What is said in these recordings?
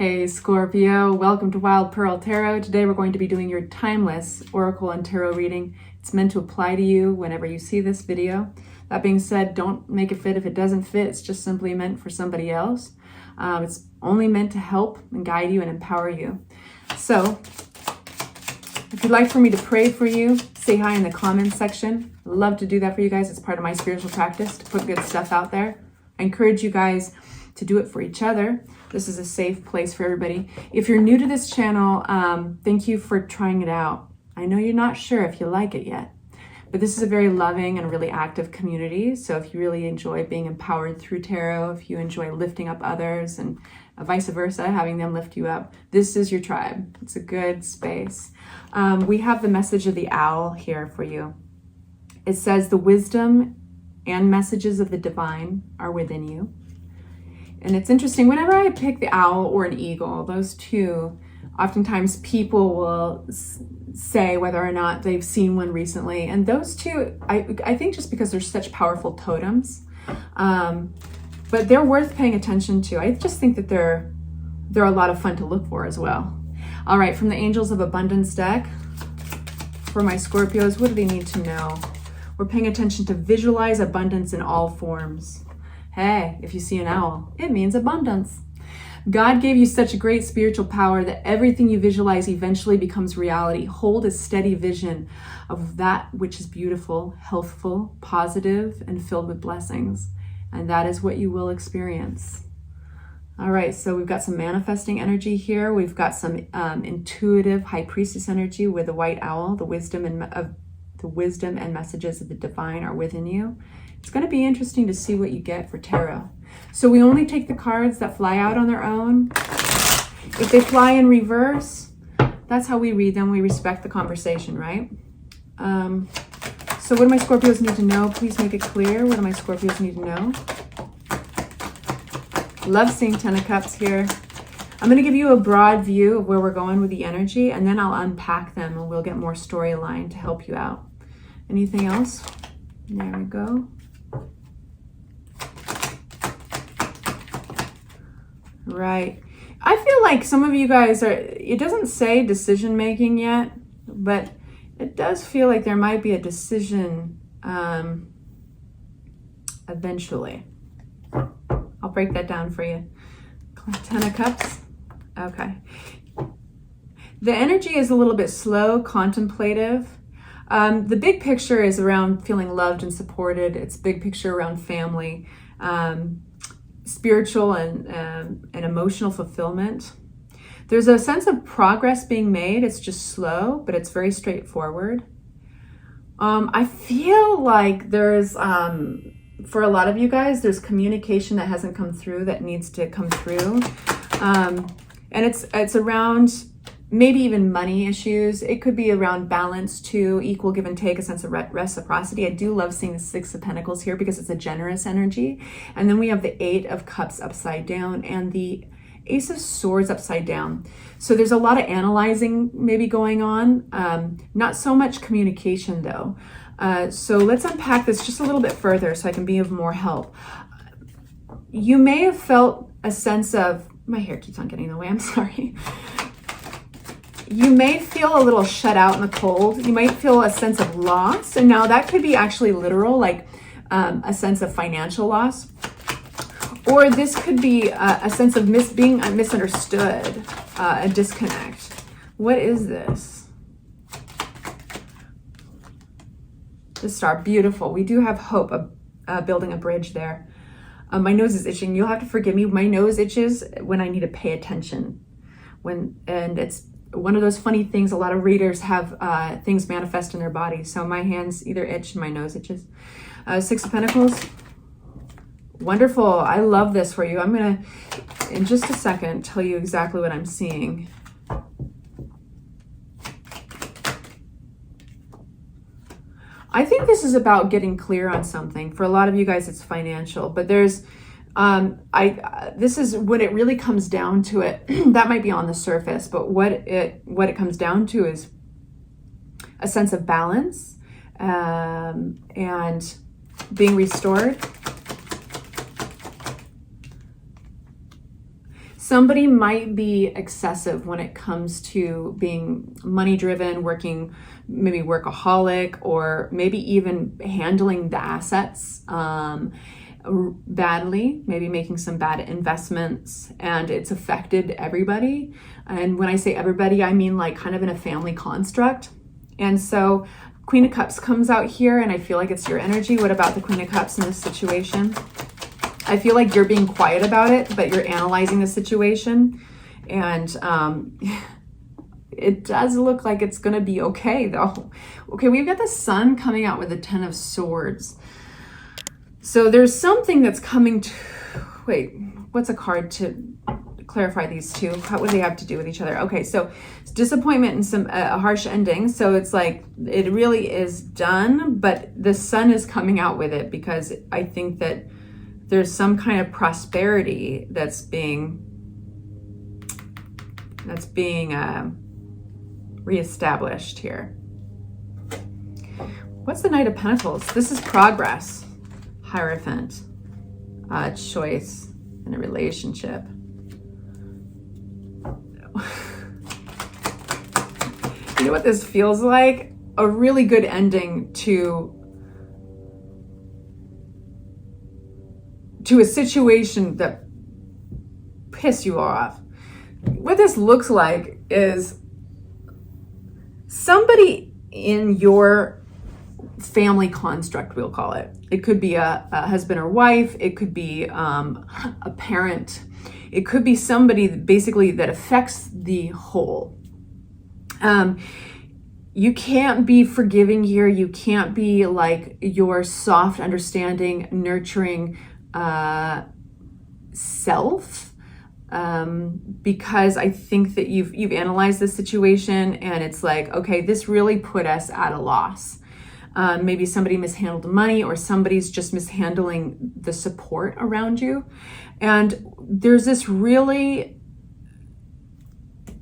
Hey Scorpio, welcome to Wild Pearl Tarot. Today we're going to be doing your timeless oracle and tarot reading. It's meant to apply to you whenever you see this video. That being said, don't make it fit if it doesn't fit. It's just simply meant for somebody else. It's only meant to help and guide you and empower you. So, if you'd like for me to pray for you, say hi in the comments section. I'd love to do that for you guys. It's part of my spiritual practice to put good stuff out there. I encourage you guys to do it for each other. This is a safe place for everybody. If you're new to this channel, thank you for trying it out. I know you're not sure if you like it yet, but this is a very loving and really active community. So if you really enjoy being empowered through tarot, if you enjoy lifting up others and vice versa, having them lift you up, this is your tribe. It's a good space. We have the message of the owl here for you. It says the wisdom and messages of the divine are within you. And it's interesting, whenever I pick the owl or an eagle, those two, oftentimes people will say whether or not they've seen one recently. And those two, I think just because they're such powerful totems, but they're worth paying attention to. I just think that they're a lot of fun to look for as well. All right, from the Angels of Abundance deck, for my Scorpios, what do they need to know? We're paying attention to visualize abundance in all forms. Hey, if you see an owl, it means abundance. God gave you such a great spiritual power that everything you visualize eventually becomes reality. Hold a steady vision of that which is beautiful, healthful, positive, and filled with blessings. And that is what you will experience. All right, so we've got some manifesting energy here. We've got some intuitive high priestess energy with the white owl. The wisdom and messages of the divine are within you. It's going to be interesting to see what you get for tarot. So we only take the cards that fly out on their own. If they fly in reverse, that's how we read them. We respect the conversation, right? So what do my Scorpios need to know? Please make it clear. What do my Scorpios need to know? Love seeing Ten of Cups here. I'm going to give you a broad view of where we're going with the energy, and then I'll unpack them and we'll get more storyline to help you out. Anything else? There we go. Right. I feel like some of you guys are, it doesn't say decision making yet, but it does feel like there might be a decision eventually. I'll break that down for you. Ten of Cups. Okay. The energy is a little bit slow, contemplative. The big picture is around feeling loved and supported. It's big picture around family, spiritual and emotional fulfillment. There's a sense of progress being made. It's just slow, but it's very straightforward. I feel like there's, for a lot of you guys, there's communication that hasn't come through that needs to come through. And it's around maybe even money issues. It could be around balance too, equal give and take, a sense of reciprocity. I do love seeing the Six of Pentacles here because it's a generous energy. And then we have the Eight of Cups upside down and the Ace of Swords upside down. So there's a lot of analyzing maybe going on. Not so much communication though. So let's unpack this just a little bit further so I can be of more help. You may have felt a sense of, my hair keeps on getting in the way, I'm sorry. You may feel a little shut out in the cold. You might feel a sense of loss. And now that could be actually literal, like a sense of financial loss. Or this could be a sense of being misunderstood, a disconnect. What is this? The Star, beautiful. We do have hope of building a bridge there. My nose is itching. You'll have to forgive me. My nose itches when I need to pay attention. And it's one of those funny things, a lot of readers have things manifest in their body. So my hands either itch, my nose itches. Six of Pentacles. Wonderful. I love this for you. I'm going to, in just a second, tell you exactly what I'm seeing. I think this is about getting clear on something. For a lot of you guys, it's financial, but there's, this is when it really comes down to it. That might be on the surface, but what it comes down to is a sense of balance and being restored. somebody might be excessive when it comes to being money driven, working, maybe workaholic, or maybe even handling the assets badly, maybe making some bad investments, and it's affected everybody. And when I say everybody, I mean like kind of in a family construct. And so Queen of Cups comes out here, and I feel like it's your energy. What about the Queen of Cups in this situation? I feel like you're being quiet about it, but you're analyzing the situation. And it does look like it's going to be okay, though. Okay, we've got the Sun coming out with the Ten of Swords. So there's something that's coming to... Wait, what's a card to clarify these two? What do they have to do with each other? Okay, so it's disappointment and some a harsh ending. So it's like it really is done, but the Sun is coming out with it because I think that there's some kind of prosperity that's being reestablished here. What's the Knight of Pentacles? This is progress, Hierophant, choice in a relationship. You know what this feels like? A really good ending to a situation that pissed you off. What this looks like is somebody in your family construct, we'll call it. It could be a husband or wife. It could be a parent. It could be somebody basically that affects the whole. You can't be forgiving here. You can't be like your soft, understanding, nurturing self, because I think that you've analyzed the situation and it's like, okay, this really put us at a loss. Maybe somebody mishandled money, or somebody's just mishandling the support around you. And there's this really,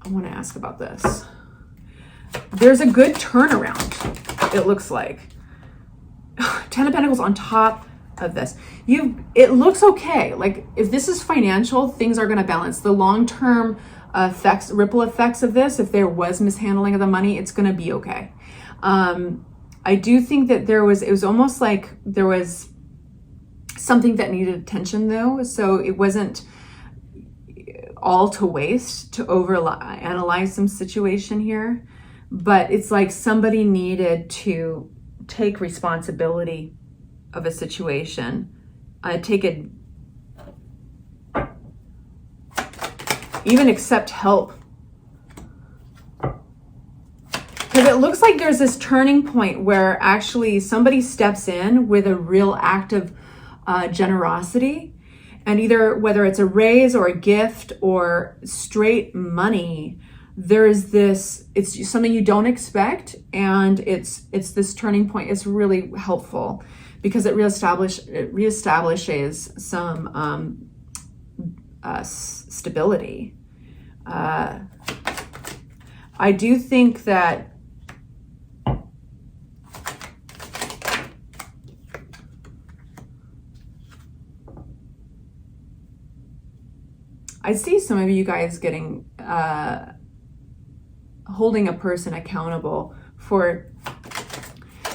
I want to ask about this. There's a good turnaround, it looks like. Ten of Pentacles on top of this. It looks okay. Like if this is financial, things are going to balance. The long-term effects, ripple effects of this, if there was mishandling of the money, it's going to be okay. I do think that it was almost like there was something that needed attention though. So it wasn't all to waste to overanalyze some situation here, but it's like somebody needed to take responsibility of a situation, even accept help. Because it looks like there's this turning point where actually somebody steps in with a real act of generosity, and either whether it's a raise or a gift or straight money, there's this, it's something you don't expect, and it's this turning point. It's really helpful because it reestablishes some stability. I do think that I see some of you guys getting holding a person accountable for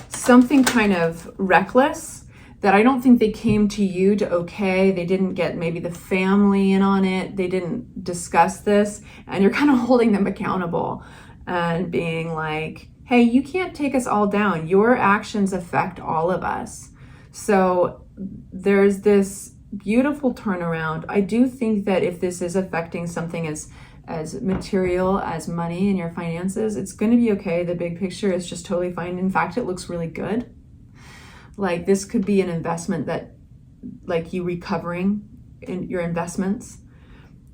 something kind of reckless that I don't think they came to you to okay. They didn't get maybe the family in on it. They didn't discuss this, and you're kind of holding them accountable and being like, hey, you can't take us all down. Your actions affect all of us. So there's this beautiful turnaround. I do think that if this is affecting something as material as money and your finances, it's going to be okay. The big picture is just totally fine. In fact, it looks really good. Like this could be an investment that, like, you recovering in your investments.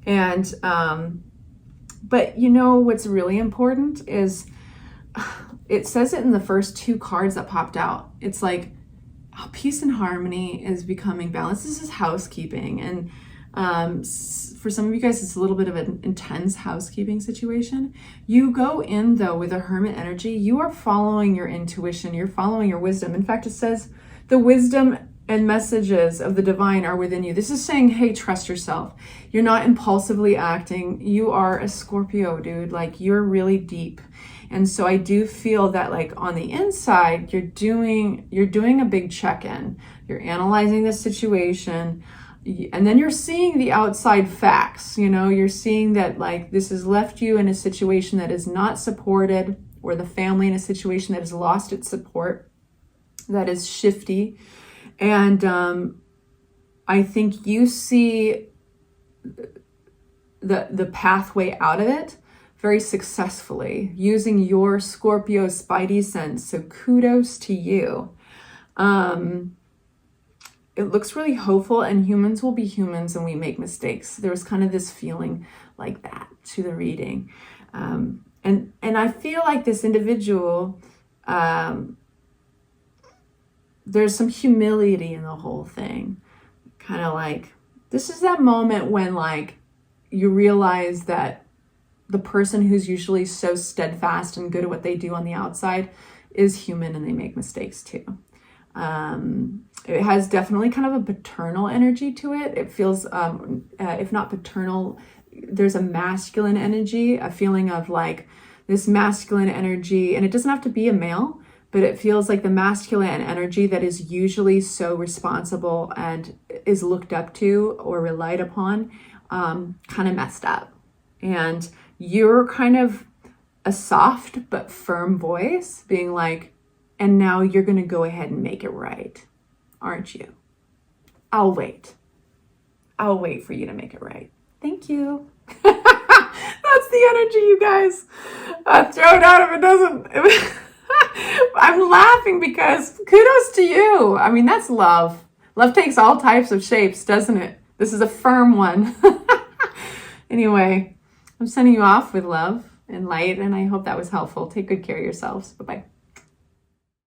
And but you know what's really important is it says it in the first two cards that popped out. It's like peace and harmony is becoming balanced. This is housekeeping, and for some of you guys, it's a little bit of an intense housekeeping situation. You go in though with a hermit energy. You are following your intuition. You're following your wisdom. In fact, it says the wisdom and messages of the divine are within you. This is saying, hey, trust yourself. You're not impulsively acting. You are a Scorpio, dude. Like, you're really deep. And so I do feel that, like, on the inside, you're doing a big check-in. You're analyzing the situation, and then you're seeing the outside facts. You know, you're seeing that, like, this has left you in a situation that is not supported, or the family in a situation that has lost its support, that is shifty. And I think you see the pathway out of it very successfully using your Scorpio spidey sense. So kudos to you. It looks really hopeful, and humans will be humans and we make mistakes. There was kind of this feeling like that to the reading. And I feel like this individual, there's some humility in the whole thing. Kind of like, this is that moment when, like, you realize that the person who's usually so steadfast and good at what they do on the outside is human, and they make mistakes too. It has definitely kind of a paternal energy to it. It feels, if not paternal, there's a masculine energy, a feeling of like this masculine energy, and it doesn't have to be a male, but it feels like the masculine energy that is usually so responsible and is looked up to or relied upon, kind of messed up. And you're kind of a soft but firm voice being like, and now you're going to go ahead and make it right, aren't you? I'll wait. I'll wait for you to make it right. Thank you. That's the energy, you guys. Throw it out if it doesn't. I'm laughing because kudos to you. I mean, that's love. Love takes all types of shapes, doesn't it? This is a firm one. Anyway, I'm sending you off with love and light, and I hope that was helpful. Take good care of yourselves. Bye-bye.